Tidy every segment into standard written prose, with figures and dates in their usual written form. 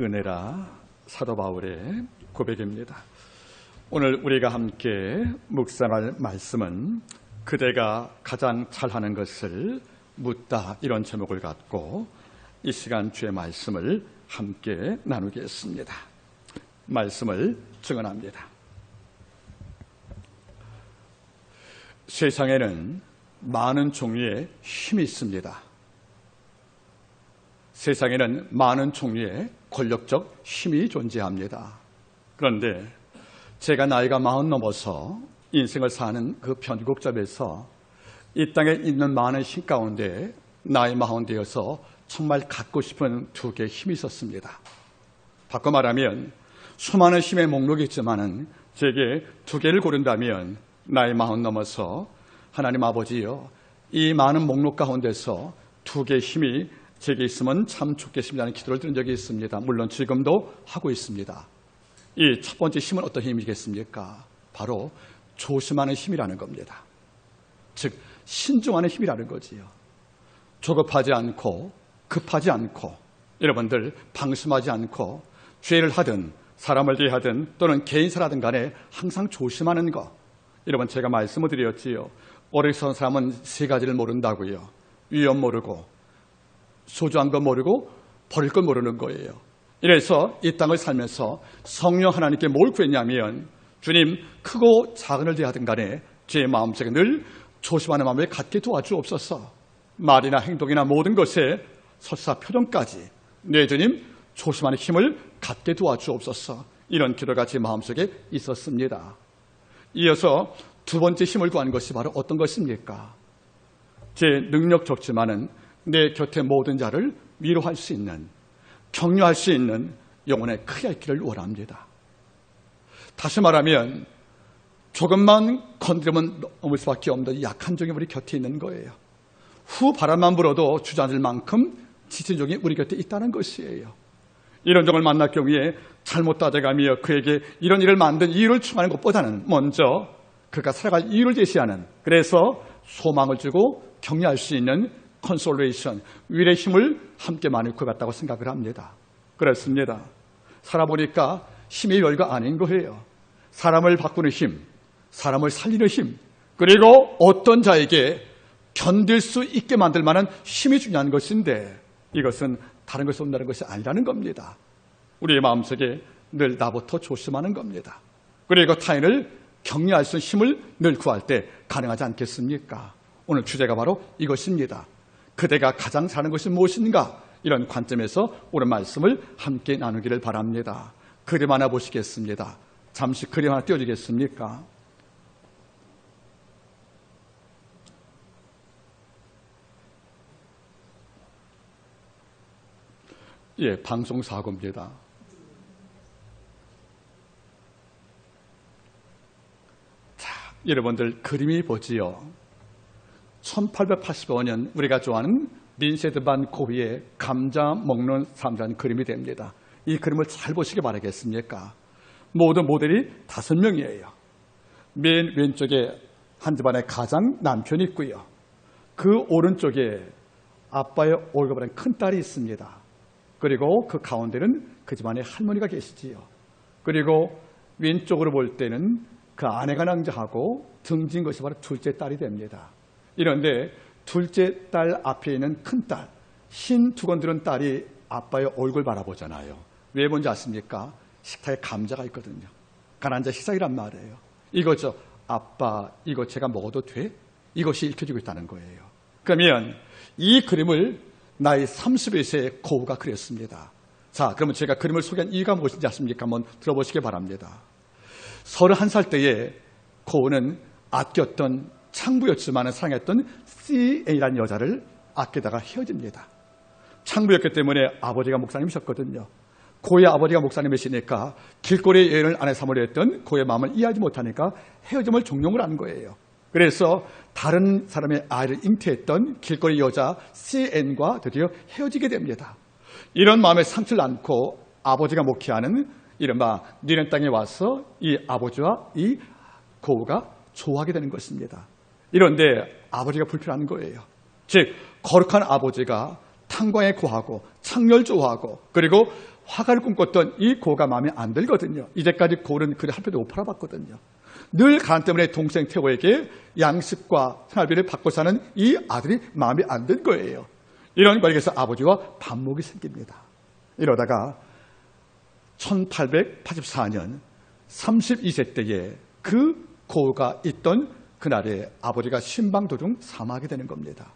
은혜라 사도 바울의 고백입니다. 오늘 우리가 함께 묵상할 말씀은 그대가 가장 잘하는 것을 묻다, 이런 제목을 갖고 이 시간 주의 말씀을 함께 나누겠습니다. 말씀을 증언합니다. 세상에는 많은 종류의 힘이 있습니다. 세상에는 많은 종류의 권력적 힘이 존재합니다. 그런데 제가 나이가 40 넘어서 인생을 사는 그 편곡점에서 이 땅에 있는 많은 힘 가운데 나이 40 되어서 정말 갖고 싶은 두 개의 힘이 있었습니다. 바꿔 말하면 수많은 힘의 목록이 있지만은 제게 두 개를 고른다면 나이 40 넘어서 하나님 아버지여, 이 많은 목록 가운데서 두 개의 힘이 제게 있으면 참 좋겠습니다는 기도를 드린 적이 있습니다. 물론 지금도 하고 있습니다. 이 첫 번째 힘은 어떤 힘이겠습니까? 바로 조심하는 힘이라는 겁니다. 즉 신중하는 힘이라는 거지요. 조급하지 않고 급하지 않고, 여러분들 방심하지 않고 죄를 하든 사람을 대하든 또는 개인사라든 간에 항상 조심하는 것. 여러분, 제가 말씀을 드렸지요. 어리석은 사람은 세 가지를 모른다고요. 위험 모르고, 소중한 거 모르고, 버릴 걸 모르는 거예요. 이래서 이 땅을 살면서 성령 하나님께 뭘 구했냐면, 주님, 크고 작은을 대하든 간에 제 마음속에 늘 조심하는 마음을 갖게 도와주옵소서. 말이나 행동이나 모든 것에 설사 표정까지 내 주님 조심하는 힘을 갖게 도와주옵소서. 이런 기도가 제 마음속에 있었습니다. 이어서 두 번째 힘을 구하는 것이 바로 어떤 것입니까? 제 능력 적지만은 내 곁에 모든 자를 위로할 수 있는, 격려할 수 있는 영혼의 크게 할 길을 원합니다. 다시 말하면 조금만 건드리면 넘을 수밖에 없는 약한 종이 우리 곁에 있는 거예요. 후 바람만 불어도 주저앉을 만큼 지친 종이 우리 곁에 있다는 것이에요. 이런 종을 만날 경우에 잘못 따져가며 그에게 이런 일을 만든 이유를 추구하는 것보다는 먼저 그가 살아갈 이유를 제시하는, 그래서 소망을 주고 격려할 수 있는 컨솔레이션, 위로의 힘을 함께 많이 구해갔다고 생각을 합니다. 그렇습니다. 살아보니까 힘이 별거 아닌 거예요. 사람을 바꾸는 힘, 사람을 살리는 힘, 그리고 어떤 자에게 견딜 수 있게 만들 만한 힘이 중요한 것인데, 이것은 다른 것을 온다는 것이 아니라는 겁니다. 우리의 마음속에 늘 나부터 조심하는 겁니다. 그리고 타인을 격려할 수 있는 힘을 늘 구할 때 가능하지 않겠습니까? 오늘 주제가 바로 이것입니다. 그대가 가장 잘하는 것이 무엇인가? 이런 관점에서 오늘 말씀을 함께 나누기를 바랍니다. 그림 하나 보시겠습니다. 잠시 그림 하나 띄워주겠습니까? 예, 방송사고입니다. 자, 여러분들 그림이 보지요. 1885년 우리가 좋아하는 빈센트 반 고흐의 감자 먹는 사람이라는 그림이 됩니다. 이 그림을 잘 보시기 바라겠습니까? 모든 모델이 5명이에요. 맨 왼쪽에 한 집안의 가장 남편이 있고요. 그 오른쪽에 아빠의 얼굴보다 큰 딸이 있습니다. 그리고 그 가운데는 그 집안의 할머니가 계시지요. 그리고 왼쪽으로 볼 때는 그 아내가 낭자하고 등진 것이 바로 둘째 딸이 됩니다. 이런데 둘째 딸 앞에 있는 큰 딸, 흰 두건 들은 딸이 아빠의 얼굴 바라보잖아요. 왜 뭔지 아십니까? 식탁에 감자가 있거든요. 가난자 식사이란 말이에요. 이거죠. 아빠, 이거 제가 먹어도 돼? 이것이 읽혀지고 있다는 거예요. 그러면 이 그림을 나이 31세의 고흐가 그렸습니다. 자, 그러면 제가 그림을 소개한 이유가 무엇인지 아십니까? 한번 들어보시기 바랍니다. 31살 때에 고흐는 아꼈던 창부였지만 사랑했던 CN이라는 여자를 아끼다가 헤어집니다. 창부였기 때문에 아버지가 목사님이셨거든요. 고흐의 아버지가 목사님이시니까 길거리의 여인을 아내 삼으려 했던 고흐의 마음을 이해하지 못하니까 헤어짐을 종용을 한 거예요. 그래서 다른 사람의 아이를 잉태했던 길거리 여자 CN과 드디어 헤어지게 됩니다. 이런 마음에 상처를 안고 아버지가 목회하는 이른바 니넨 땅에 와서 이 아버지와 이 고흐가 좋아하게 되는 것입니다. 이런데 아버지가 불편한 거예요. 즉 거룩한 아버지가 탄광에 구하고 창렬 좋아하고 그리고 화가를 꿈꿨던 이 고가 마음에 안 들거든요. 이제까지 고는 글을 한 편도 못 팔아봤거든요. 늘 가난 때문에 동생 태호에게 양식과 생활비를 받고 사는 이 아들이 마음에 안 든 거예요. 이런 관계에서 아버지와 반목이 생깁니다. 이러다가 1884년 32세 때에 그 고가 있던 그날에 아버지가 신방도중 사망하게 되는 겁니다.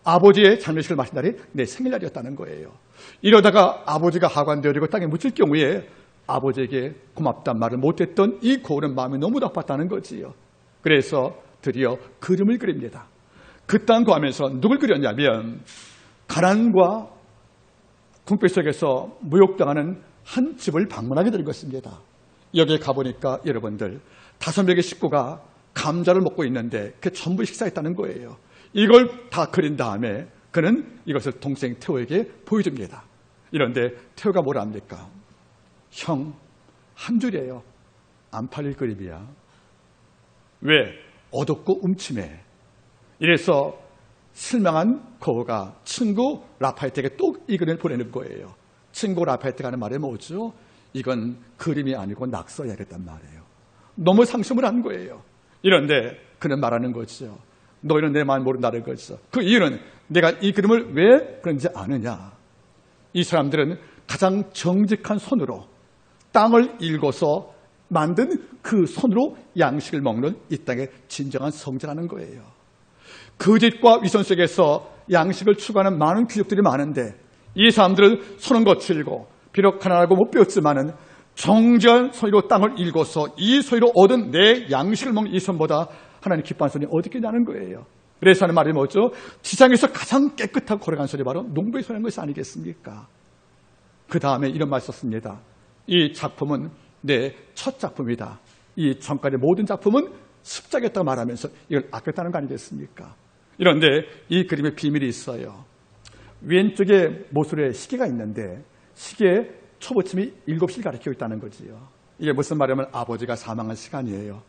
아버지의 장례식을 마친 날이 내 생일날이었다는 거예요. 이러다가 아버지가 하관되어지고 땅에 묻힐 경우에 아버지에게 고맙단 말을 못했던 이 고는 마음이 너무 나빴다는 거지요. 그래서 드디어 그림을 그립니다. 그딴 거 하면서 누굴 그렸냐면 가난과 궁핍 속에서 무욕당하는 한 집을 방문하게 된 것입니다. 여기에 가보니까 여러분들 5명의 식구가 감자를 먹고 있는데 그게 전부 식사했다는 거예요. 이걸 다 그린 다음에 그는 이것을 동생 태호에게 보여줍니다. 이런데 태호가 뭐라 합니까? 형, 한 줄이에요. 안 팔릴 그림이야. 왜? 어둡고 음침해. 이래서 실망한 고가 친구 라파에트에게 또 이 그림을 보내는 거예요. 친구 라파에트가 하는 말이 뭐죠? 이건 그림이 아니고 낙서해야겠단 말이에요. 너무 상심을 한 거예요. 이런데 그는 말하는 거죠. 너희는 내 마음 모른다는 거죠. 그 이유는 내가 이 그림을 왜 그런지 아느냐. 이 사람들은 가장 정직한 손으로 땅을 일궈서 만든 그 손으로 양식을 먹는 이 땅의 진정한 성자라는 거예요. 거짓과 위선 속에서 양식을 추구하는 많은 귀족들이 많은데 이 사람들은 손은 거칠고 비록 가난하고 못 배웠지만은 정직한 손으로 땅을 일궈서 이 손으로 얻은 내 양식을 먹는 이 손보다 하나님 기뻐하는 손이 어디 있냐는 거예요. 그래서 하는 말이 뭐죠? 지상에서 가장 깨끗하고 거룩한 손이 바로 농부의 손인 것이 아니겠습니까? 그 다음에 이런 말 썼습니다. 이 작품은 내 첫 작품이다. 이 전까지 모든 작품은 습작이었다고 말하면서 이걸 아꼈다는 거 아니겠습니까? 이런데 이 그림에 비밀이 있어요. 왼쪽에 모서리에 시계가 있는데 시계에 초보침이 7시를 가리키고 있다는 거지요. 이게 무슨 말이냐면 아버지가 사망한 시간이에요.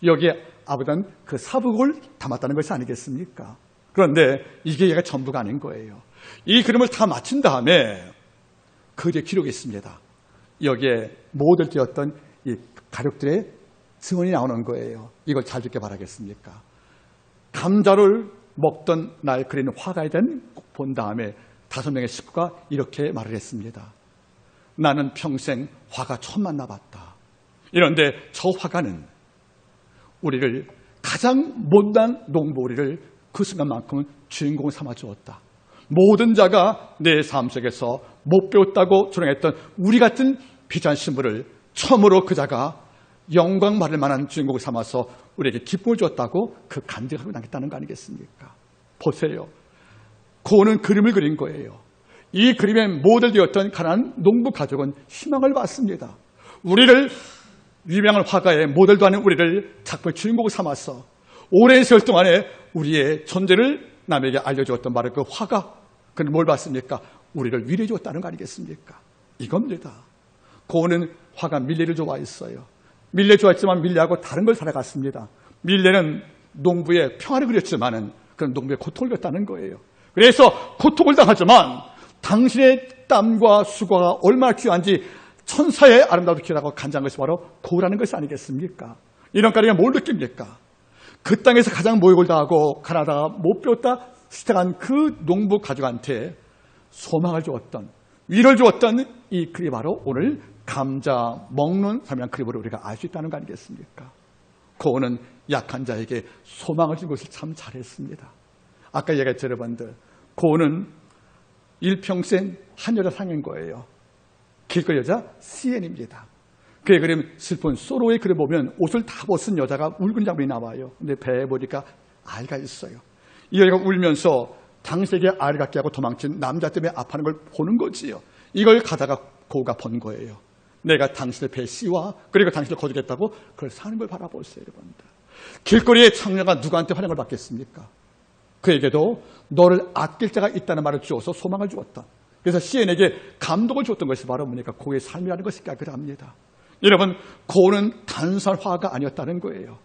여기에 아버지는 그 사북을 담았다는 것이 아니겠습니까? 그런데 이게 얘가 전부가 아닌 거예요. 이 그림을 다 마친 다음에 그의 기록이 있습니다. 여기에 모델 되었던 이 가족들의 증언이 나오는 거예요. 이걸 잘 듣게 바라겠습니까? 감자를 먹던 날 그리는 화가에 대한 본 다음에 5명의 식구가 이렇게 말을 했습니다. 나는 평생 화가 처음 만나봤다. 이런데 저 화가는 우리를 가장 못난 농부 우리를 그 순간만큼은 주인공을 삼아주었다. 모든 자가 내 삶 속에서 못 배웠다고 조롱했던 우리 같은 비잔 신부를 처음으로 그 자가 영광 받을 만한 주인공을 삼아서 우리에게 기쁨을 주었다고 그 간증하고 남겼다는 거 아니겠습니까? 보세요. 고는 그림을 그린 거예요. 이 그림에 모델되었던 가난한 농부 가족은 희망을 받습니다. 우리를 유명한 화가의 모델도 아닌 우리를 작품의 주인공을 삼아서 오랜 세월 동안에 우리의 존재를 남에게 알려주었던 바로 그 화가 그는 뭘 받습니까? 우리를 위로해 주었다는 거 아니겠습니까? 이겁니다. 고는 화가 밀레를 좋아했어요. 밀레 좋아했지만 밀레하고 다른 걸 살아갔습니다. 밀레는 농부의 평화를 그렸지만은 그런 농부의 고통을 그렸다는 거예요. 그래서 고통을 당하지만 당신의 땀과 수고가 얼마나 귀한지 천사의 아름다움도 귀하다고 간장한 것이 바로 고라는 것이 아니겠습니까? 이런 까리가 뭘 느낍니까? 그 땅에서 가장 모욕을 당하고 가나다가 못 배웠다 시작한 그 농부 가족한테 소망을 주었던 위를 주었던 이 글이 바로 오늘 감자 먹는 사람이란 그림으로 우리가 알 수 있다는 거 아니겠습니까? 고는 약한 자에게 소망을 준 것을 참 잘했습니다. 아까 얘기했죠, 여러분들. 고는 일평생 한 여자 상인 거예요. 길거리 여자 시엔입니다. 그의 그림 슬픈 소로의 글을 보면 옷을 다 벗은 여자가 울고 있는 장면이 나와요. 근데 배에 보니까 아이가 있어요. 이 여자가 울면서 당신에게 아이를 갖게 하고 도망친 남자 때문에 아파하는 걸 보는 거지요. 이걸 가다가 고가 본 거예요. 내가 당신의 배에 씌와 그리고 당신을 거두겠다고 그걸 사는 걸 바라보세요, 여러분들. 길거리의 창녀가 누구한테 환영을 받겠습니까? 그에게도 너를 아낄 자가 있다는 말을 주어서 소망을 주었다. 그래서 시인에게 감동을 줬던 것이 바로 뭡니까? 고의 삶이라는 것이 그럽니다. 여러분, 고는 단순한 화가 아니었다는 거예요.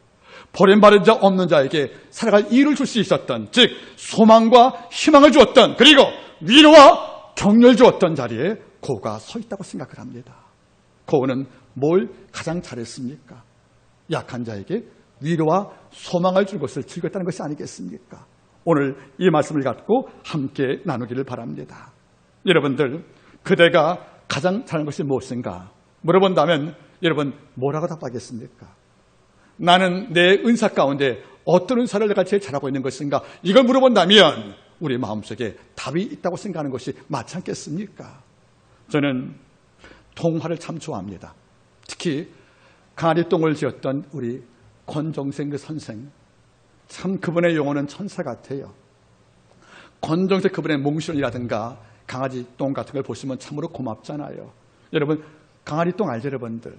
버림받은 자 없는 자에게 살아갈 이유를 줄 수 있었던, 즉 소망과 희망을 주었던, 그리고 위로와 격려를 주었던 자리에 고가 서 있다고 생각을 합니다. 고는 뭘 가장 잘했습니까? 약한 자에게 위로와 소망을 줄 것을 즐겼다는 것이 아니겠습니까? 오늘 이 말씀을 갖고 함께 나누기를 바랍니다. 여러분들, 그대가 가장 잘하는 것이 무엇인가 물어본다면 여러분 뭐라고 답하겠습니까? 나는 내 은사 가운데 어떤 은사를 내가 제일 잘하고 있는 것인가? 이걸 물어본다면 우리 마음속에 답이 있다고 생각하는 것이 맞지 않겠습니까? 저는 동화를 참 좋아합니다. 특히 강아리똥을 지었던 우리 권정생 그 선생, 참 그분의 용어는 천사 같아요. 권정생 그분의 몽실이라든가 강아지 똥 같은 걸 보시면 참으로 고맙잖아요. 여러분 강아리 똥 알죠, 여러분들?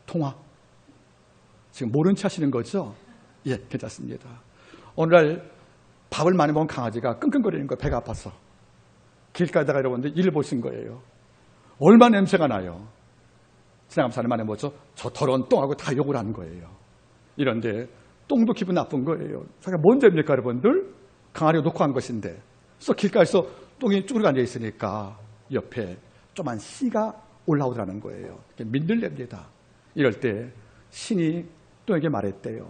통화 지금 모른 체 하시는 거죠? 예, 괜찮습니다. 오늘날 밥을 많이 먹은 강아지가 끙끙거리는 거예요. 배가 아파서. 길가에다가 여러분들 일 보신 거예요. 얼마나 냄새가 나요. 지나가면서 하는 말에 뭐죠? 저 더러운 똥하고 다 욕을 하는 거예요. 이런데 똥도 기분 나쁜 거예요. 자기가 뭔 죄입니까, 여러분들? 강아리가 놓고 한 것인데. 그래서 길가에서 똥이 쭈그리고 앉아 있으니까 옆에 조그만 씨가 올라오더라는 거예요. 민들렙니다. 이럴 때 신이 똥에게 말했대요.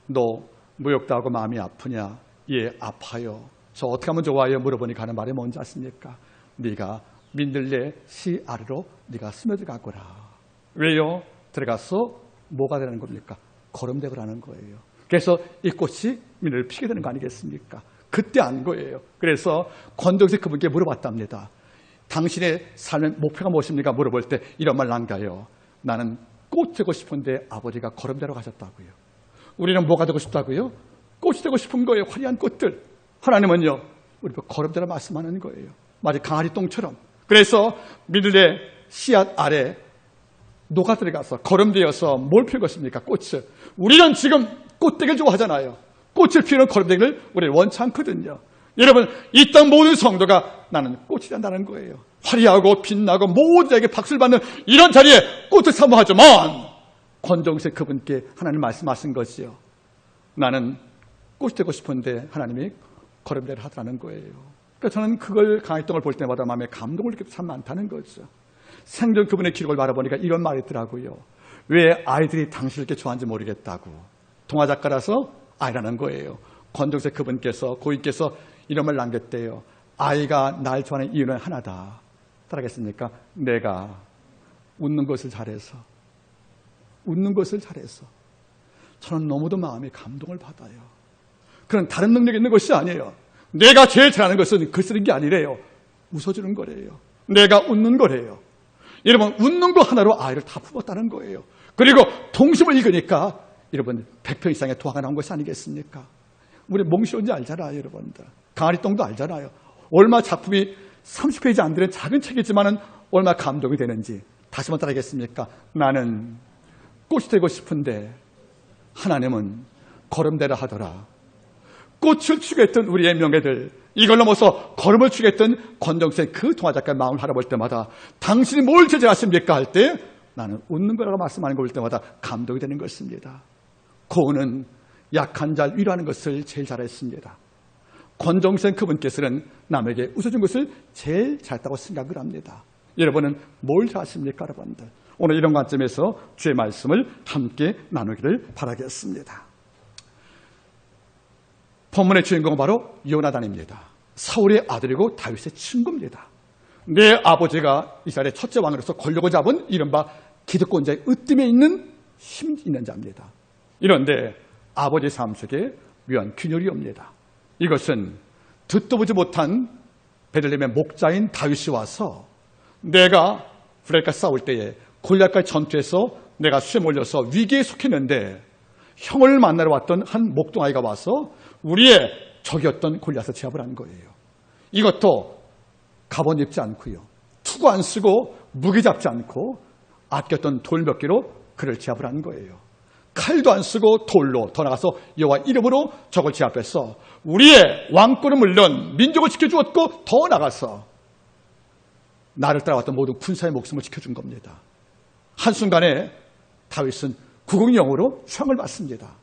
너 무욕도 하고 마음이 아프냐? 예, 아파요. 저 어떻게 하면 좋아요? 물어보니까 하는 말이 뭔지 아십니까? 네가 민들레 씨 아래로 네가 스며들 가거라. 왜요? 들어가서 뭐가 되는 겁니까? 거름되고라는 거예요. 그래서 이 꽃이 민을 피게 되는 거 아니겠습니까? 그때 안 거예요. 그래서 권정세 그분께 물어봤답니다. 당신의 삶의 목표가 무엇입니까? 물어볼 때 이런 말 남겨요. 나는 꽃 되고 싶은데 아버지가 거름되러 가셨다고요. 우리는 뭐가 되고 싶다고요? 꽃이 되고 싶은 거예요. 화려한 꽃들. 하나님은요, 우리 거름되라 말씀하는 거예요. 마치 강아리 똥처럼. 그래서 민들레 씨앗 아래 녹아 들어가서 거름되어서 뭘 피울 것입니까? 꽃을. 우리는 지금 꽃되기를 좋아하잖아요. 꽃을 피우는 거름되기를 우리는 원치 않거든요. 여러분, 이 땅 모든 성도가 나는 꽃이 된다는 거예요. 화려하고 빛나고 모두에게 박수를 받는 이런 자리에 꽃을 사모하지만 권정세 그분께 하나님 말씀하신 것이요. 나는 꽃이 되고 싶은데 하나님이 거름되라 하더라는 거예요. 그러니까 저는 그걸 강의동을 볼 때마다 마음에 감동을 느끼는 참 많다는 거죠. 생전 그분의 기록을 바라보니까 이런 말이 있더라고요. 왜 아이들이 당신을 이렇게 좋아하는지 모르겠다고. 동화작가라서 아이라는 거예요. 권정세 그분께서 고인께서 이런 말 남겼대요. 아이가 날 좋아하는 이유는 하나다. 따라하겠습니까? 내가 웃는 것을 잘해서. 웃는 것을 잘해서. 저는 너무도 마음에 감동을 받아요. 그런 다른 능력이 있는 것이 아니에요. 내가 제일 잘하는 것은 글 쓰는 게 아니래요. 웃어주는 거래요. 내가 웃는 거래요. 여러분, 웃는 거 하나로 아이를 다 품었다는 거예요. 그리고 동심을 읽으니까 여러분 100편 이상의 도화가 나온 것이 아니겠습니까? 우리 몽시온지 알잖아요, 여러분들. 강아리똥도 알잖아요. 얼마 작품이 30페이지 안 되는 작은 책이지만 얼마 감동이 되는지. 다시 한번 따라하겠습니까? 나는 꽃이 되고 싶은데 하나님은 거름되라 하더라. 꽃을 추구했던 우리의 명예들, 이걸 넘어서 걸음을 추구했던 권정세 그 동화작가의 마음을 바라볼 때마다 당신이 뭘 제재하십니까? 할 때 나는 웃는 거라고 말씀하는 걸 볼 때마다 감동이 되는 것입니다. 고은은 약한 자를 위로하는 것을 제일 잘했습니다. 권정세 그분께서는 남에게 웃어준 것을 제일 잘했다고 생각을 합니다. 여러분은 뭘 잘하십니까, 여러분들? 오늘 이런 관점에서 주의 말씀을 함께 나누기를 바라겠습니다. 본문의 주인공은 바로 요나단입니다. 사울의 아들이고 다윗의 친구입니다. 내 아버지가 이스라엘의 첫째 왕으로서 권력을 잡은 이른바 기득권자의 으뜸에 있는 힘 있는 자입니다. 이런데 아버지 삶 속에 묘한 균열이 옵니다. 이것은 듣도 보지 못한 베들레헴의 목자인 다윗이 와서 내가 블레셋과 싸울 때에 골리앗과 전투에서 내가 수에 몰려서 위기에 속했는데 형을 만나러 왔던 한 목동아이가 와서 우리의 적이었던 골리앗을 제압을 한 거예요. 이것도 갑옷 입지 않고요. 투구 안 쓰고 무기 잡지 않고 아꼈던 돌 몇 개로 그를 제압을 한 거예요. 칼도 안 쓰고 돌로 더 나가서 여호와 이름으로 적을 제압해서 우리의 왕권은 물론 민족을 지켜주었고 더 나가서 나를 따라왔던 모든 군사의 목숨을 지켜준 겁니다. 한순간에 다윗은 구국영으로 추앙을 받습니다.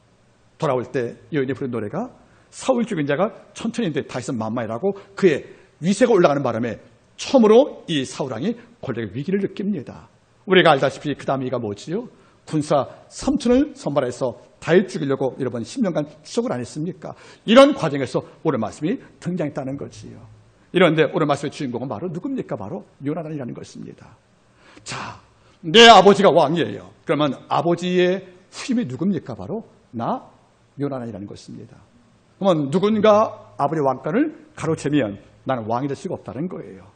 돌아올 때 여인이 부른 노래가 사울 죽인 자가 천천히인데 다윗은 만만이라고 그의 위세가 올라가는 바람에 처음으로 이 사울왕이 권력의 위기를 느낍니다. 우리가 알다시피 그 다음 이가 뭐지요? 군사 3천을 선발해서 다윗 죽이려고 여러 번 10년간 추적을 안 했습니까? 이런 과정에서 오늘 말씀이 등장했다는 거지요. 이런데 오늘 말씀의 주인공은 바로 누굽니까? 바로 요나단이라는 것입니다. 자, 내 아버지가 왕이에요. 그러면 아버지의 후임이 누굽니까? 바로 나 요나단이라는 것입니다. 그러면 누군가 아버지 왕권을 가로채면 나는 왕이 될 수가 없다는 거예요.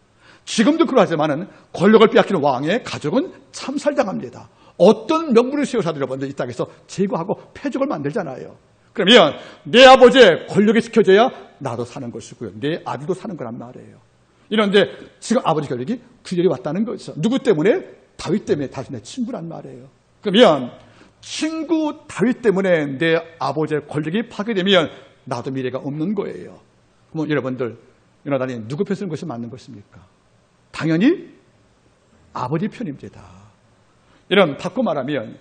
지금도 그러하지만은 권력을 빼앗기는 왕의 가족은 참살당합니다. 어떤 명분을 세워서도 여러분들 이 땅에서 제거하고 패족을 만들잖아요. 그러면 내 아버지의 권력이 지켜져야 나도 사는 것이고요. 내 아들도 사는 거란 말이에요. 이런데 지금 아버지 권력이 균열이 왔다는 거죠. 누구 때문에? 다윗 때문에. 다윗 내 친구란 말이에요. 그러면 친구 다윗 때문에 내 아버지의 권력이 파괴되면 나도 미래가 없는 거예요. 그럼 여러분들 요나단이 누구 편 쓰는 것이 맞는 것입니까? 당연히 아버지 편입니다. 이런 바꿔 말하면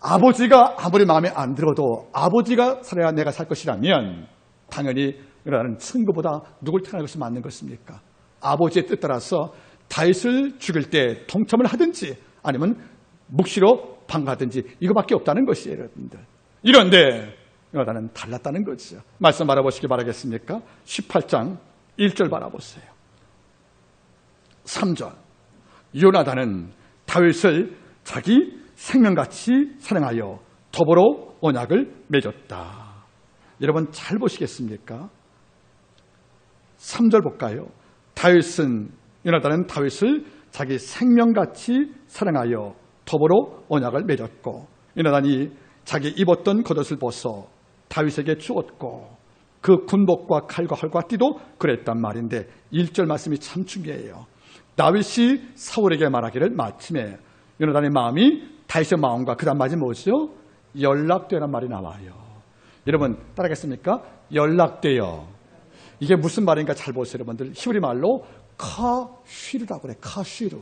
아버지가 아무리 마음에 안 들어도 아버지가 살아야 내가 살 것이라면 당연히 요나단은 친구보다 누굴 택하는 것이 맞는 것입니까? 아버지의 뜻 따라서 다윗을 죽일 때 동참을 하든지 아니면 묵시로 방가든지 이거밖에 없다는 것이에요, 여러분들. 이런데 요나단은 달랐다는 거죠. 말씀 알아보시기 바라겠습니까? 18장 1절 바라보세요. 3절. 요나단은 다윗을 자기 생명같이 사랑하여 더불어 언약을 맺었다. 여러분 잘 보시겠습니까? 3절 볼까요? 요나단은 다윗을 자기 생명같이 사랑하여 더불어 언약을 맺었고, 요나단이 자기 입었던 겉옷을 벗어 다윗에게 주었고 그 군복과 칼과 활과 띠도 그랬단 말인데 1절 말씀이 참 중요해요. 다윗이 사울에게 말하기를 마침에 요나단의 마음이 다윗의 마음과 그 다음 말이 뭐죠? 연락되란 말이 나와요. 여러분 따라하겠습니까? 연락되어. 이게 무슨 말인가 잘 보세요. 여러분들 히브리 말로 카쉬르라고 그래. 카쉬르.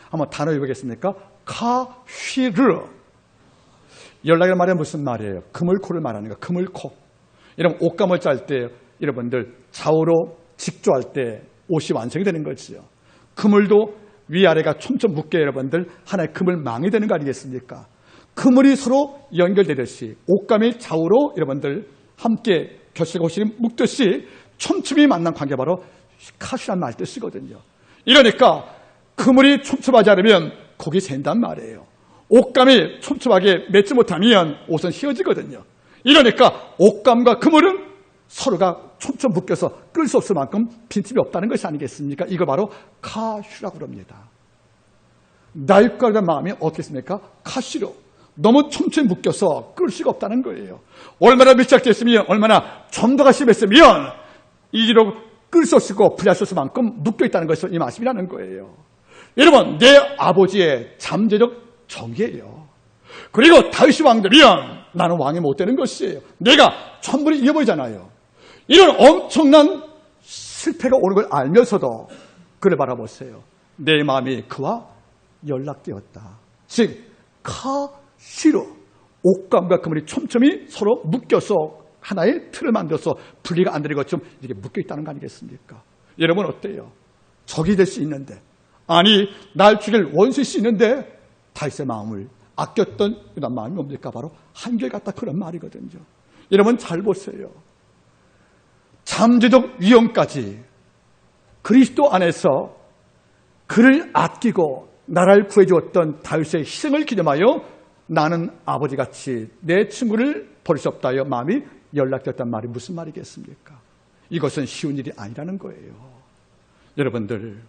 한번 단어 읽어보겠습니까? 카쉬르. 연락이라는 말이 무슨 말이에요? 그물코를 말하는 거. 그물코. 여러분 옷감을 짤 때 여러분들 좌우로 직조할 때 옷이 완성이 되는 거지요. 그물도 위아래가 촘촘 묶게 여러분들 하나의 그물망이 되는 거 아니겠습니까? 그물이 서로 연결되듯이 옷감이 좌우로 여러분들 함께 겹치고 옷이 묶듯이 촘촘히 만난 관계 바로 카시란 말 뜻이거든요. 이러니까 그물이 촘촘하지 않으면 곡이 샌단 말이에요. 옷감이 촘촘하게 맺지 못하면 옷은 휘어지거든요. 이러니까 옷감과 그물은 서로가 촘촘 묶여서 끌 수 없을 만큼 빈틈이 없다는 것이 아니겠습니까? 이거 바로 카슈라고 그럽니다. 다윗과 대한 마음이 어떻겠습니까? 카슈로. 너무 촘촘히 묶여서 끌 수가 없다는 거예요. 얼마나 밀착됐으면 얼마나 점도가 심했으면 이리로 끌 수 없고 분리할 수 없을 만큼 묶여있다는 것이 이 말씀이라는 거예요. 여러분 내 아버지의 잠재적 정의예요. 그리고 다윗이 왕 되면 나는 왕이 못 되는 것이에요. 내가 천불이 잃어버리잖아요. 이런 엄청난 실패가 오는 걸 알면서도 그를 바라보세요. 내 마음이 그와 연락되었다. 즉 카시로 옷감과 그물이 촘촘히 서로 묶여서 하나의 틀을 만들어서 분리가 안 되는 것처럼 이렇게 묶여있다는 거 아니겠습니까? 여러분 어때요? 적이 될 수 있는데 아니 날 죽일 원수일 수 있는데 다윗의 마음을 아꼈던 이런 마음이 뭡니까? 바로 한결같다 그런 말이거든요. 여러분 잘 보세요. 잠재적 위험까지 그리스도 안에서 그를 아끼고 나라를 구해주었던 다윗의 희생을 기념하여 나는 아버지같이 내 친구를 버릴 수 없다 하여 마음이 연락됐단 말이 무슨 말이겠습니까? 이것은 쉬운 일이 아니라는 거예요. 여러분들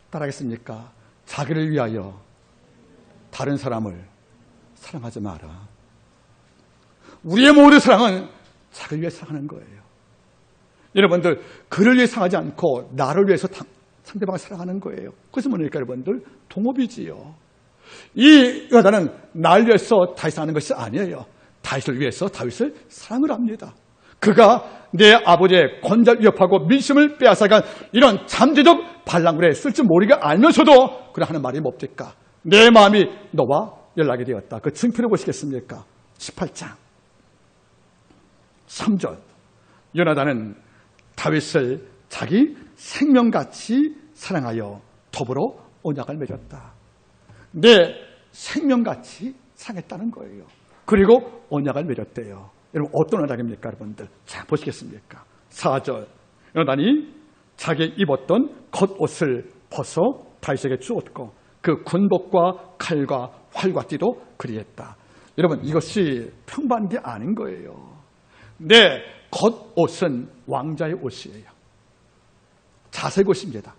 따라하겠습니까? 자기를 위하여 다른 사람을 사랑하지 마라. 우리의 모든 사랑은 자기를 위해 사랑하는 거예요. 여러분들 그를 위해 사랑하지 않고 나를 위해서 상대방을 사랑하는 거예요. 그것은 뭐니까 여러분들 동업이지요. 이 여자는 나를 위해서 다윗을 하는 것이 아니에요. 다윗을 위해서 다윗을 사랑을 합니다. 그가 내 아버지의 권좌를 위협하고 민심을 빼앗아간 이런 잠재적 반란군에 쓸 줄 모르게 알면서도 그를 하는 말이 뭡니까? 내 마음이 너와 연락이 되었다. 그 증표를 보시겠습니까? 18장 3절. 요나단은 다윗을 자기 생명같이 사랑하여 더불어 언약을 맺었다. 내 생명같이 사랑했다는 거예요. 그리고 언약을 맺었대요. 여러분 어떤 언약입니까 여러분들? 자 보시겠습니까? 4절 요나단이 자기 입었던 겉옷을 벗어 다윗에게 주었고 그 군복과 칼과 활과 띠도 그리했다. 여러분 이것이 평범한 게 아닌 거예요. 내 겉옷은 왕자의 옷이에요. 자색 옷입니다.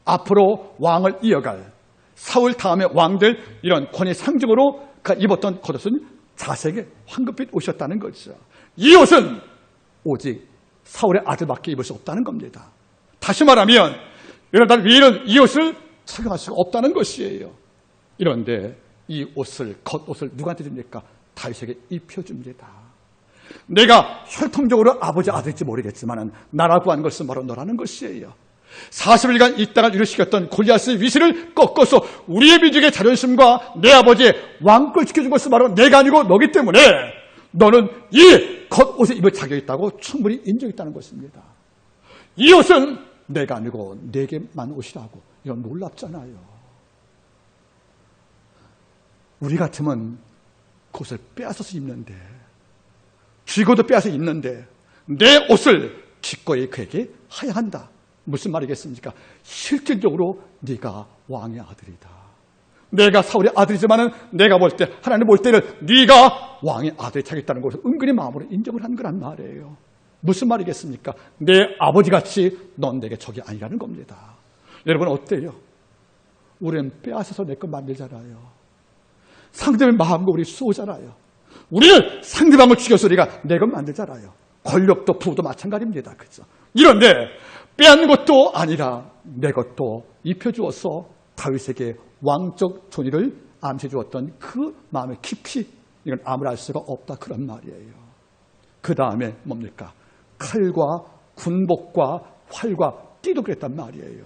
앞으로 왕을 이어갈 사울 다음에 왕들 이런 권위 상징으로 그가 입었던 겉옷은 자색의 황금빛 옷이었다는 거죠. 이 옷은 오직 사울의 아들밖에 입을 수 없다는 겁니다. 다시 말하면 여러분 위에는 이 옷을 착용할 수가 없다는 것이에요. 이런데 이 옷을 겉옷을 누구한테 줍니까? 다윗에게 입혀줍니다. 내가 혈통적으로 아버지 아들일지 모르겠지만 나라고 한 것은 바로 너라는 것이에요. 40일간 이 땅을 이루시켰던 골리앗의 위세를 꺾어서 우리의 민족의 자존심과 내 아버지의 왕권을 지켜준 것은 바로 내가 아니고 너기 때문에 너는 이 겉옷에 입을 자격이 있다고 충분히 인정했다는 것입니다. 이 옷은 내가 아니고 내게만 옷이라고. 이건 놀랍잖아요. 우리 같으면 그것을 빼앗아서 입는데 쥐고도 빼앗아 입는데 내 옷을 기꺼이 그에게 하야한다. 무슨 말이겠습니까? 실질적으로 네가 왕의 아들이다. 내가 사울의 아들이지만은 내가 볼 때 하나님 볼 때는 네가 왕의 아들이 차겠다는 것을 은근히 마음으로 인정을 한 거란 말이에요. 무슨 말이겠습니까? 내 아버지같이 넌 내게 적이 아니라는 겁니다. 여러분 어때요? 우리는 빼앗아서 내 것 만들잖아요. 상대의 마음과 우리 쏘잖아요. 우리는 상대방을 죽여서 우리가 내 것 만들잖아요. 권력도 부도 마찬가지입니다. 그죠? 이런데 빼앗는 것도 아니라 내 것도 입혀주어서 다윗에게 왕적 존위를 암시해주었던 그 마음의 깊이 이건 아무나 알 수가 없다 그런 말이에요. 그 다음에 뭡니까? 칼과 군복과 활과 띠도 그랬단 말이에요.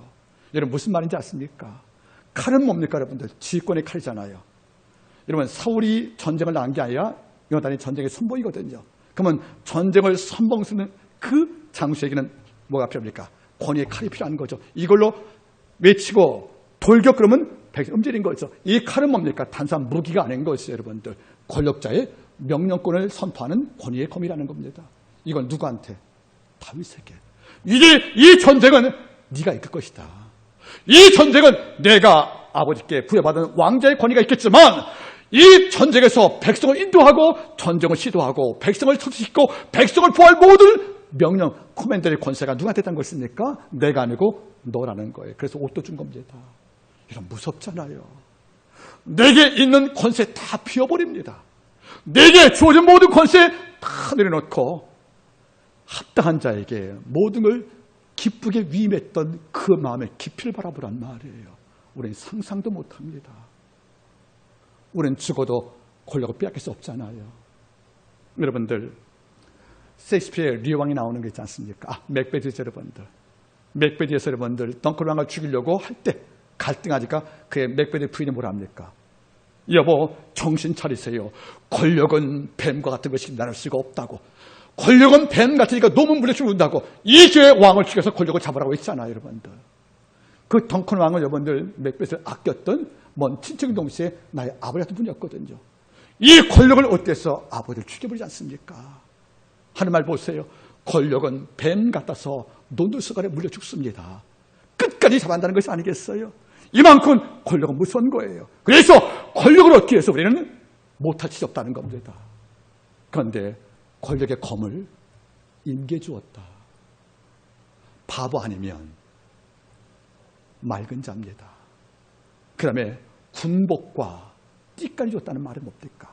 여러분 무슨 말인지 아십니까? 칼은 뭡니까 여러분들? 지휘권의 칼이잖아요. 여러분 사울이 전쟁을 나간 게 아니라 요나단이 전쟁의 선봉이거든요. 그러면 전쟁을 선봉쓰는 그 장수에게는 뭐가 필요합니까? 권위의 칼이 필요한 거죠. 이걸로 외치고 돌격 그러면 백성 음질인 거죠. 이 칼은 뭡니까? 단순한 무기가 아닌 것이죠. 여러분들 권력자의 명령권을 선포하는 권위의 검이라는 겁니다. 이건 누구한테? 다윗에게. 이 전쟁은 네가 이끌 것이다. 이 전쟁은 내가 아버지께 부여받은 왕자의 권위가 있겠지만 이 전쟁에서 백성을 인도하고 전쟁을 시도하고 백성을 처치시키고 백성을 보호할 모든 명령, 코맨더의 권세가 누구한테 있다는 것입니까? 내가 아니고 너라는 거예요. 그래서 옷도 준 겁니다. 이런 무섭잖아요. 내게 있는 권세 다 피워버립니다. 내게 주어진 모든 권세 다 내려놓고 합당한 자에게 모든 걸 기쁘게 위임했던 그 마음의 깊이를 바라보란 말이에요. 우리는 상상도 못합니다. 우리는 죽어도 권력을 빼앗길 수 없잖아요. 여러분들 셰익스피어의 리왕이 나오는 게 있지 않습니까? 맥베드죠 여러분들. 맥베드에서 여러분들 덩컨 왕을 죽이려고 할 때 갈등하니까 그의 맥베드 부인이 뭐라 합니까? 여보 정신 차리세요. 권력은 뱀과 같은 것이 나눌 수가 없다고. 권력은 뱀 같으니까 놈은 물려 죽는다고. 이 교회 왕을 죽여서 권력을 잡으라고 했잖아요 여러분들. 그 덩컨 왕은 여러분들 맥베드를 아꼈던 먼 친척인 동시에 나의 아버지 같은 분이었거든요. 이 권력을 어때서 아버지를 죽여버리지 않습니까? 하는 말 보세요. 권력은 뱀 같아서 논두서간에 물려 죽습니다. 끝까지 잡아간다는 것이 아니겠어요? 이만큼 권력은 무서운 거예요. 그래서 권력을 얻기 위해서 우리는 못할 짓이 없다는 겁니다. 그런데 권력의 검을 임기에 주었다. 바보 아니면 맑은 자입니다. 그 다음에 군복과 띠까지 줬다는 말은 뭡니까?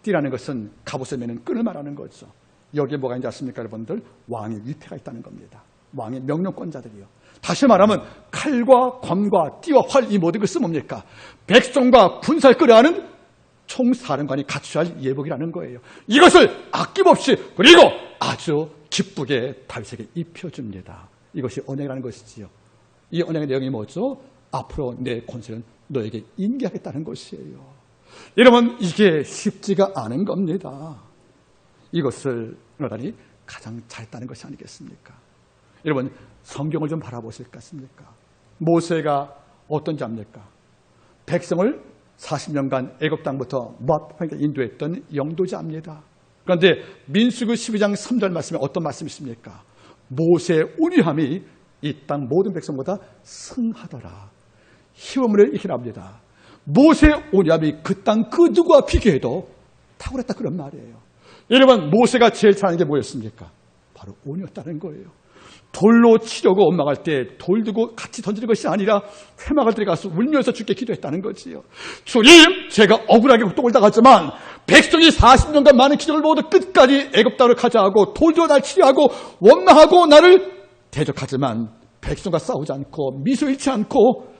띠라는 것은 갑옷에 매는 끈을 말하는 거죠. 여기에 뭐가 있는지 아십니까 여러분들? 왕의 위패가 있다는 겁니다. 왕의 명령권자들이요. 다시 말하면 칼과 검과 띠와 활 이 모든 것은 뭡니까? 백성과 군사를 끌어하는 총사령관이 갖춰야 할 예복이라는 거예요. 이것을 아낌없이 그리고 아주 기쁘게 다윗에게 입혀줍니다. 이것이 언약이라는 것이지요. 이 언약의 내용이 뭐죠? 앞으로 내 권세는 너에게 인계하겠다는 것이에요. 여러분 이게 쉽지가 않은 겁니다. 이것을 요나단이 가장 잘했다는 것이 아니겠습니까? 여러분 성경을 좀 바라보실 것 같습니까? 모세가 어떤 자입니까? 백성을 40년간 애굽 땅부터 모압 땅에 인도했던 영도자입니다. 그런데 민수기 12장 3절 말씀에 어떤 말씀이 있습니까? 모세의 온유함이 이 땅 모든 백성보다 승하더라. 희원을 이기랍니다. 모세의 온유함이 그 땅 그 누구와 비교해도 탁월했다 그런 말이에요. 여러분, 모세가 제일 잘하는 게 뭐였습니까? 바로 온유였다는 거예요. 돌로 치려고 원망할 때 돌 두고 같이 던지는 것이 아니라 회막을 들어가서 울면서 주께 기도했다는 거지요. 주님, 제가 억울하게 고통을 당하지만 백성이 40년간 많은 기도를 모두 끝까지 애굽 땅으로 가자하고 돌로 날 치료하고 원망하고 나를 대적하지만 백성과 싸우지 않고 미소 잃지 않고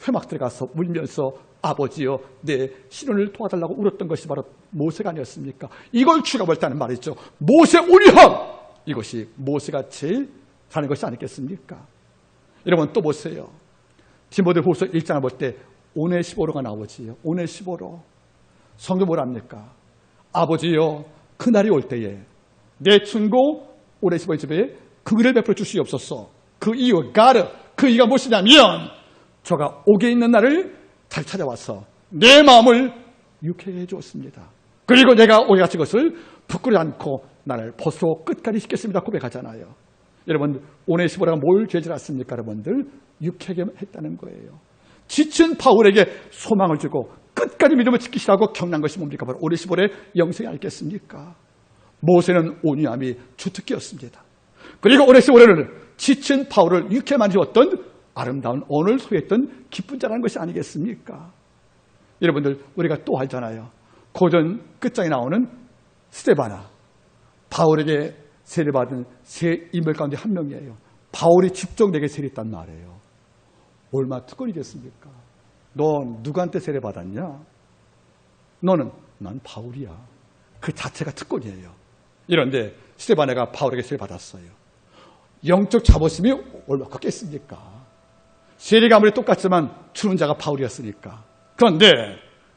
회막 들어가서 울면서 아버지여 내 신혼을 도와달라고 울었던 것이 바로 모세가 아니었습니까? 이걸 주가 볼다는 말이죠. 모세 온유함, 이것이 모세가 제일 하는 것이 아니겠습니까? 여러분 또 보세요. 디모데후서 1장을 볼 때 오네시보로가 나오지요. 오네시보로. 성경 뭐랍니까? 아버지여 그날이 올 때에 내 친구 오네시보의 집에 그 일을 베풀어 주시옵소서. 그 이유 가르, 그 이유가 무엇이냐면 저가 옥에 있는 나를 잘 찾아와서 내 마음을 유쾌해 해 주었습니다. 그리고 내가 옥에 갇힌 것을 부끄러지 않고 나를 벗어 끝까지 시켰습니다. 고백하잖아요. 여러분 오네시보라가 뭘 죄질 않습니까? 여러분들 유쾌하게 했다는 거예요. 지친 바울에게 소망을 주고 끝까지 믿음을 지키시라고 격려한 것이 뭡니까? 바로 오네시보의 영성이 아니겠습니까? 모세는 온유함이 주특기였습니다. 그리고 오네시보는 지친 바울을 유쾌하게 만들었던 아름다운 언어를 소유했던 기쁜 자라는 것이 아니겠습니까? 여러분들 우리가 또 알잖아요. 고전 끝장에 나오는 스데바나, 바울에게 세례받은 세 인물 가운데 한 명이에요. 바울이 직접 내게 세례했단 말이에요. 얼마나 특권이겠습니까? 너 누구한테 세례받았냐? 너는 난 바울이야. 그 자체가 특권이에요. 이런데 스데바나가 바울에게 세례받았어요. 영적 자부심이 얼마나 컸겠습니까? 세례가 아무리 똑같지만 주는 자가 바울이었으니까. 그런데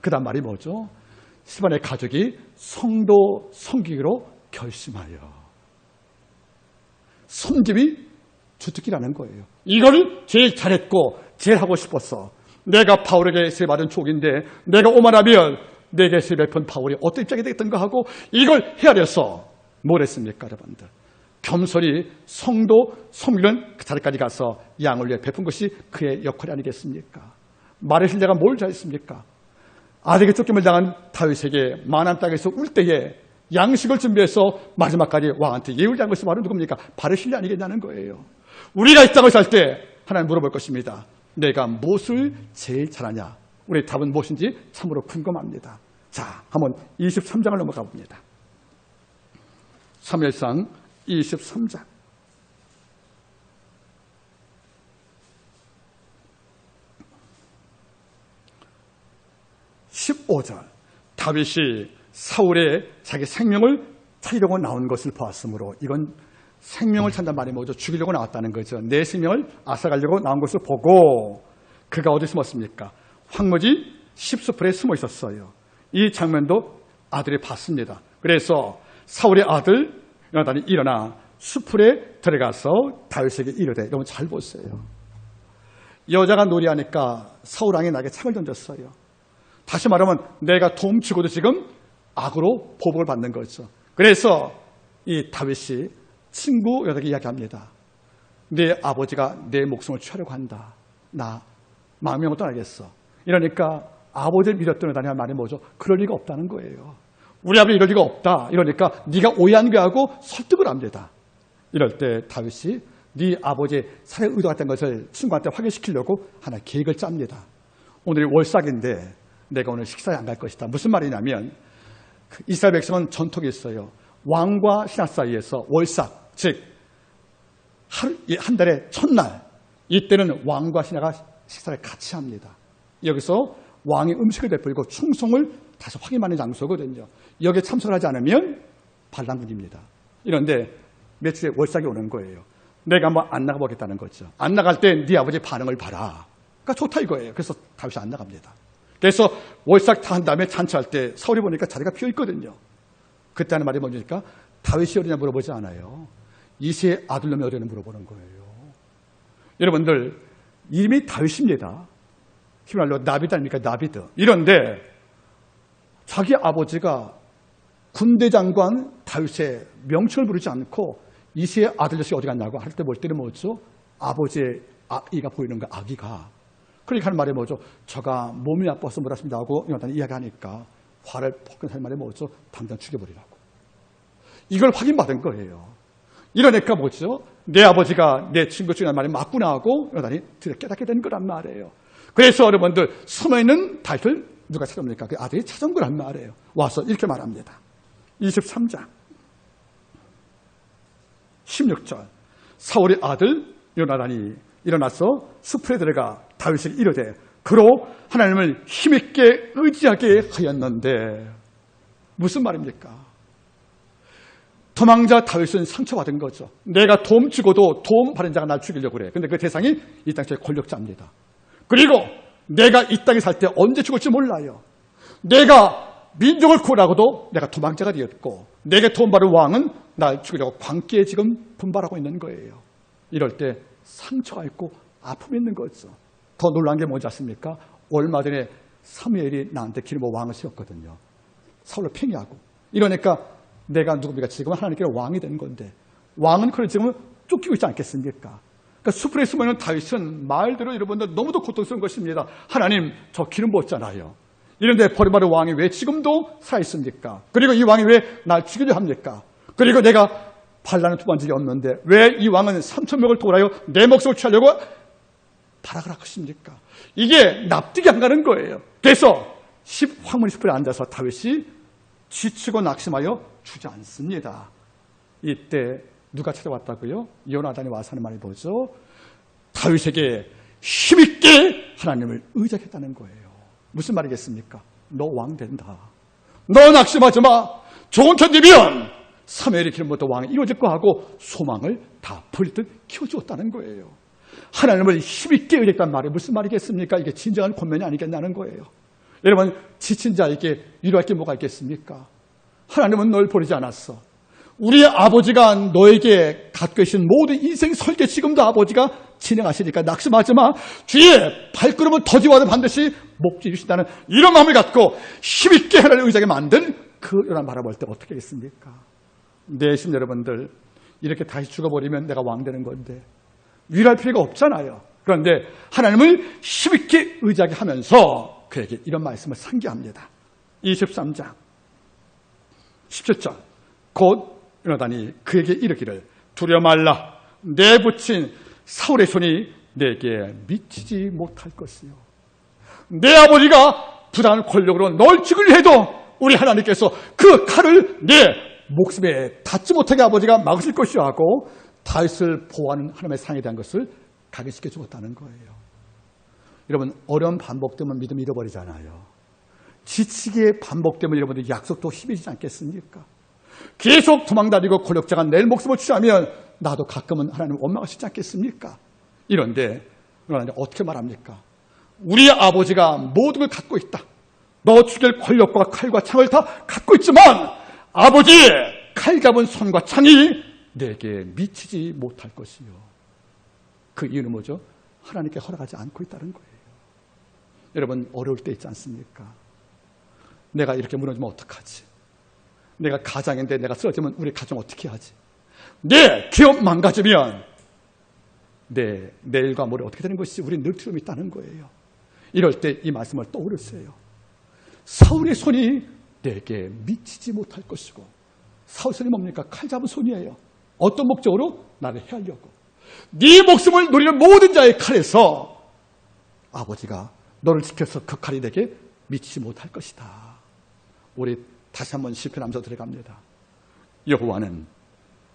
그 다음 말이 뭐죠? 스데바나의 가족이 성도 섬기기로 결심하여. 섬김이 주특기라는 거예요. 이걸 제일 잘했고 제일 하고 싶었어. 내가 바울에게 세례받은 족인데 내가 오만하면 내게 세례받은 바울이 어떤 입장이 되겠던가 하고 이걸 헤아려서 뭘 했습니까? 여러분들 겸손히 성도 섬기는 그 자리까지 가서 양을 위해 베푼 것이 그의 역할이 아니겠습니까? 말의 신뢰가 뭘 잘했습니까? 아들에게 쫓김을 당한 다윗에게 만한 땅에서 울 때에 양식을 준비해서 마지막까지 왕한테 예우를 당한 것이 바로 누굽니까? 바로 신뢰 아니겠냐는 거예요. 우리가 이 땅을 살 때 하나님 물어볼 것입니다. 내가 무엇을 제일 잘하냐? 우리의 답은 무엇인지 참으로 궁금합니다. 자, 한번 23장을 넘어가 봅니다. 사무엘상 23장. 15절. 다윗이 사울의 자기 생명을 살리려고 나온 것을 보았으므로 이건 생명을 찬다는 말이 뭐죠? 죽이려고 나왔다는 거죠. 내 생명을 앗아가려고 나온 것을 보고 그가 어디 숨었습니까? 황무지 십수풀에 숨어 있었어요. 이 장면도 아들이 봤습니다. 그래서 사울의 아들 요나단이 일어나 수풀에 들어가서 다윗에게 이르되, 여러분 잘 보세요. 여자가 놀이하니까 사울 왕이 나에게 창을 던졌어요. 다시 말하면 내가 도움치고도 지금 악으로 보복을 받는 거죠. 그래서 이 다윗이 친구 여자에게 이야기합니다. 내 아버지가 내 목숨을 취하려고 한다. 나 망명을 떠나겠어. 이러니까 아버지를 믿었던 여자의 말이 뭐죠? 그럴 리가 없다는 거예요. 우리 아버지 이럴 리가 없다. 이러니까 네가 오해한 게 하고 설득을 합니다. 이럴 때 다윗이 네 아버지의 살해 의도가 있다는 것을 친구한테 확인시키려고 하나 계획을 짭니다. 오늘이 월삭인데 내가 오늘 식사에 안 갈 것이다. 무슨 말이냐면 이스라엘 백성은 전통이 있어요. 왕과 신하 사이에서 월삭, 즉 한 달의 첫날, 이때는 왕과 신하가 식사를 같이 합니다. 여기서 왕이 음식을 베풀고 충성을 다시 확인하는 장소거든요. 여기에 참석을 하지 않으면 반란군입니다. 이런데 며칠에 월삭이 오는 거예요. 내가 한번 안 나가보겠다는 거죠. 안 나갈 때 네 아버지 반응을 봐라. 그러니까 좋다 이거예요. 그래서 다윗이 안 나갑니다. 그래서 월삭 다 한 다음에 잔치할 때 사울이 보니까 자리가 비어 있거든요. 그때 하는 말이 뭡니까? 다윗이 어디냐 물어보지 않아요. 이새의 아들놈이 어디냐 물어보는 거예요. 여러분들 이름이 다윗입니다. 히말로 나비드 아닙니까? 나비드. 이런데 자기 아버지가 군대 장관 다윗의 명칭을 부르지 않고 이세의 아들 녀석이 어디 갔냐고 할 때 볼 때는 뭐죠? 아버지의 아기가 보이는 거, 아기가. 그러니까 하는 말이 뭐죠? 저가 몸이 아파서 몰았습니다 하고 요나단이 이야기하니까 화를 폭행 할 말이 뭐죠? 당장 죽여버리라고. 이걸 확인받은 거예요. 이러니까 뭐죠? 내 아버지가 내 친구 중에 말이 맞구나 하고 요나단이 깨닫게 된 거란 말이에요. 그래서 여러분들 숨어있는 다윗을 누가 찾아옵니까? 그 아들이 찾아온 거란 말이에요. 와서 이렇게 말합니다. 23장 16절 사울의 아들 요나단이 일어나서 숲에 들어가 다윗에게 이르되 그로 하나님을 힘있게 의지하게 하였는데 무슨 말입니까? 도망자 다윗은 상처받은 거죠. 내가 도움 주고도 도움 받은 자가 날 죽이려고 그래. 근데 그 대상이 이 땅의 권력자입니다. 그리고 내가 이 땅에 살 때 언제 죽을지 몰라요. 내가 민족을 구하라고도 내가 도망자가 되었고 내게 도움받은 왕은 날 죽이려고 광기에 지금 분발하고 있는 거예요. 이럴 때 상처가 있고 아픔이 있는 거죠. 더 놀란 게 뭔지 아십니까? 얼마 전에 사무엘이 나한테 기름으로 왕을 세웠거든요. 사울을 팽이하고. 이러니까 내가 누굽니까? 지금은 하나님께로 왕이 된 건데 왕은 그걸 지금 쫓기고 있지 않겠습니까? 그러니까 숲에 숨어있는 다윗은 말대로 여러분들 너무도 고통스러운 것입니다. 하나님 저 기름 부었잖아요. 이런데 버림받은 왕이 왜 지금도 살아있습니까? 그리고 이 왕이 왜 날 죽이려 합니까? 그리고 내가 반란을 투부한 적이 없는데 왜 이 왕은 3,000명을 도울하여 내 목숨을 취하려고 발악을 하십니까? 이게 납득이 안 가는 거예요. 그래서 황무리 숲에 앉아서 다윗이 지치고 낙심하여 주저앉습니다. 이때 누가 찾아왔다고요? 요나단이 와서 하는 말이 뭐죠? 다윗에게 힘있게 하나님을 의지하겠다는 거예요. 무슨 말이겠습니까? 너 왕 된다. 너 낙심하지 마. 좋은 견디면 사무엘이 기름부터 왕이 이루어질 거 하고 소망을 다 버리듯 키워주었다는 거예요. 하나님을 힘있게 의지했다는 말이 무슨 말이겠습니까? 이게 진정한 권면이 아니겠냐는 거예요. 여러분 지친 자에게 위로할 게 뭐가 있겠습니까? 하나님은 널 버리지 않았어. 우리 아버지가 너에게 갖고 계신 모든 인생 설계 지금도 아버지가 진행하시니까 낙심하지 마. 주위에 발걸음을 더디워도 반드시 목지 주신다는 이런 마음을 갖고 힘있게 하나님을 의지하게 만든 그 요나단을 바라볼 때 어떻게 했습니까? 내심 여러분들 이렇게 다시 죽어버리면 내가 왕 되는 건데 위로할 필요가 없잖아요. 그런데 하나님을 힘있게 의지하게 하면서 그에게 이런 말씀을 상기합니다. 23장 17절 곧 요나단이 그에게 이르기를 두려워 말라. 내 붙인 사울의 손이 내게 미치지 못할 것이요. 내 아버지가 부당한 권력으로 널 죽이려 해도 우리 하나님께서 그 칼을 내 목숨에 닿지 못하게 아버지가 막으실 것이요 하고 다윗을 보호하는 하나님의 상에 대한 것을 각인시켜 주었다는 거예요. 여러분 어려운 반복되면 믿음 잃어버리잖아요. 지치게 반복되면 여러분들 약속도 힘해지지 않겠습니까? 계속 도망다니고 권력자가 내 목숨을 취하면 나도 가끔은 하나님을 원망하시지 않겠습니까? 이런데 하나님 어떻게 말합니까? 우리 아버지가 모든 걸 갖고 있다. 너 죽일 권력과 칼과 창을 다 갖고 있지만 아버지의 칼 잡은 손과 창이 내게 미치지 못할 것이요. 그 이유는 뭐죠? 하나님께 허락하지 않고 있다는 거예요. 여러분 어려울 때 있지 않습니까? 내가 이렇게 무너지면 어떡하지? 내가 가장인데 내가 쓰러지면 우리 가정 어떻게 하지? 내 기업 망가지면 내 내일과 모레 어떻게 되는 것이 우리 늘 두려움이 있다는 거예요. 이럴 때 이 말씀을 떠오르세요. 사울의 손이 내게 미치지 못할 것이고 사울 손이 뭡니까? 칼 잡은 손이에요. 어떤 목적으로? 나를 해하려고. 네 목숨을 노리는 모든 자의 칼에서 아버지가 너를 지켜서 그 칼이 내게 미치지 못할 것이다. 우리 다시 한번 시편 암송 들어갑니다. 여호와는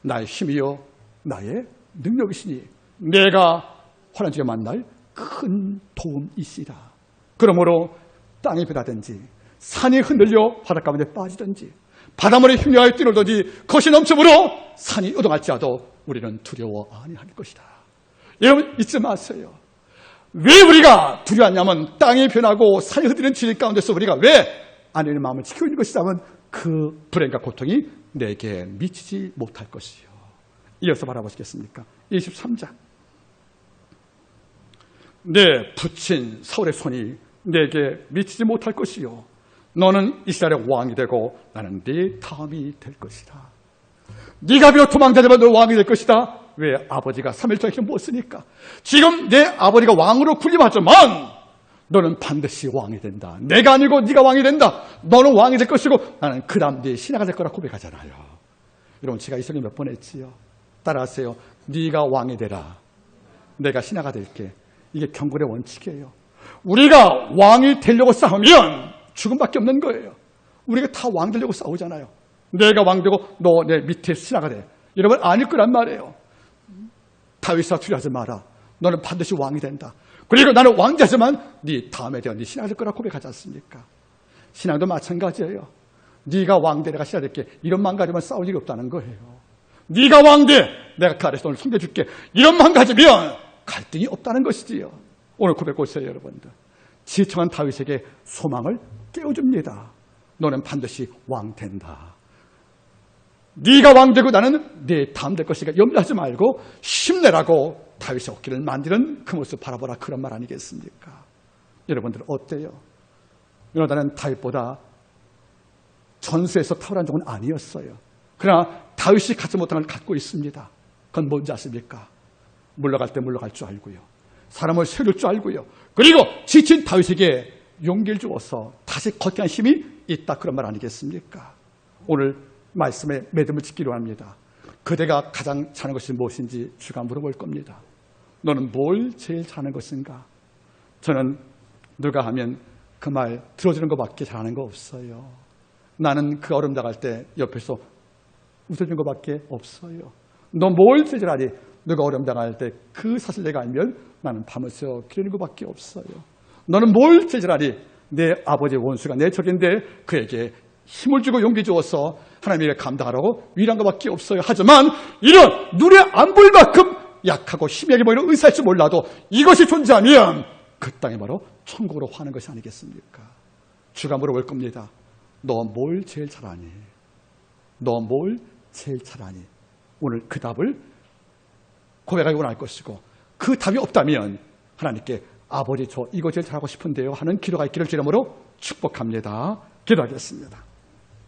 나의 힘이요 나의 능력이시니 내가 환난 중에 만날 큰 도움이시라. 그러므로 땅이 변하든지 산이 흔들려 바닷가 가운데 빠지든지 바닷물이 흉흉하게 뛰놀든지 것이 넘쳐물어 산이 요동할지라도 우리는 두려워 아니할 것이다. 여러분 잊지 마세요. 왜 우리가 두려웠냐면 땅이 변하고 산이 흔들리는 진리 가운데서 우리가 왜 아내의 마음을 지키고 있는 것이라면 그 불행과 고통이 내게 미치지 못할 것이요. 이어서 바라보시겠습니까? 23장 내 부친 사울의 손이 내게 미치지 못할 것이요 너는 이스라엘의 왕이 되고 나는 네 다음이 될 것이다. 네가 비록 도망다니면 너 왕이 될 것이다. 왜? 아버지가 3일 전에 못 쓰니까. 지금 내 아버지가 왕으로 군림하지만 너는 반드시 왕이 된다. 내가 아니고 네가 왕이 된다. 너는 왕이 될 것이고 나는 그 다음 네 신하가 될 거라 고백하잖아요. 여러분, 제가 이 소리 몇 번 했지요. 따라하세요. 네가 왕이 되라. 내가 신하가 될게. 이게 경건의 원칙이에요. 우리가 왕이 되려고 싸우면 죽음밖에 없는 거예요. 우리가 다 왕 되려고 싸우잖아요. 내가 왕 되고 너 내 밑에 신하가 돼. 여러분, 아닐 거란 말이에요. 다윗아, 두려워하지 마라. 너는 반드시 왕이 된다. 그리고 나는 왕자지만 네 다음에 되어 네 신하가 될 거라 고백하지 않습니까? 신앙도 마찬가지예요. 네가 왕 돼, 내가 신하 될게. 이런만 가지면 싸울 일이 없다는 거예요. 네가 왕 돼, 내가 그 아래서 오늘 섬겨줄게. 이런만 가지면 갈등이 없다는 것이지요. 오늘 고백 보세요, 여러분들. 지청한 다윗에게 소망을 깨워줍니다. 너는 반드시 왕 된다. 네가 왕 되고 나는 네 다음 될 것이니까 염려하지 말고 힘내라고 다윗의 어깨를 만지는 그 모습 바라보라, 그런 말 아니겠습니까? 여러분들 어때요? 요나단은 다윗보다 전수에서 탁월한 종은 아니었어요. 그러나 다윗이 갖지 못한 걸 갖고 있습니다. 그건 뭔지 아십니까? 물러갈 때 물러갈 줄 알고요. 사람을 세울 줄 알고요. 그리고 지친 다윗에게 용기를 주어서 다시 걷게 한 힘이 있다, 그런 말 아니겠습니까? 오늘 말씀에 매듭을 짓기로 합니다. 그대가 가장 잘하는 것이 무엇인지 주가 물어볼 겁니다. 너는 뭘 제일 잘하는 것인가? 저는 누가 하면 그 말 들어주는 것밖에 잘하는 거 없어요. 나는 그 어려움 당할 때 옆에서 웃어주는 것밖에 없어요. 너 뭘 제일 잘하니? 누가 어려움 당할 때 그 사실 내가 알면 나는 밤을 새워 기르는 것밖에 없어요. 너는 뭘 제일 잘하니? 내 아버지의 원수가 내 적인데 그에게 힘을 주고 용기 주어서 하나님에게 감당하라고 위한 것밖에 없어요. 하지만 이런 눈에 안 보일 만큼 약하고 희미하게 보이는 의사일지 몰라도 이것이 존재하면 그 땅이 바로 천국으로 화는 것이 아니겠습니까? 주가 물어볼 겁니다. 너 뭘 제일 잘하니? 너 뭘 제일 잘하니? 오늘 그 답을 고백하기 원할 것이고, 그 답이 없다면 하나님께 아버지 저 이거 제일 잘하고 싶은데요 하는 기도가 있기를 주님으로 축복합니다. 기도하겠습니다.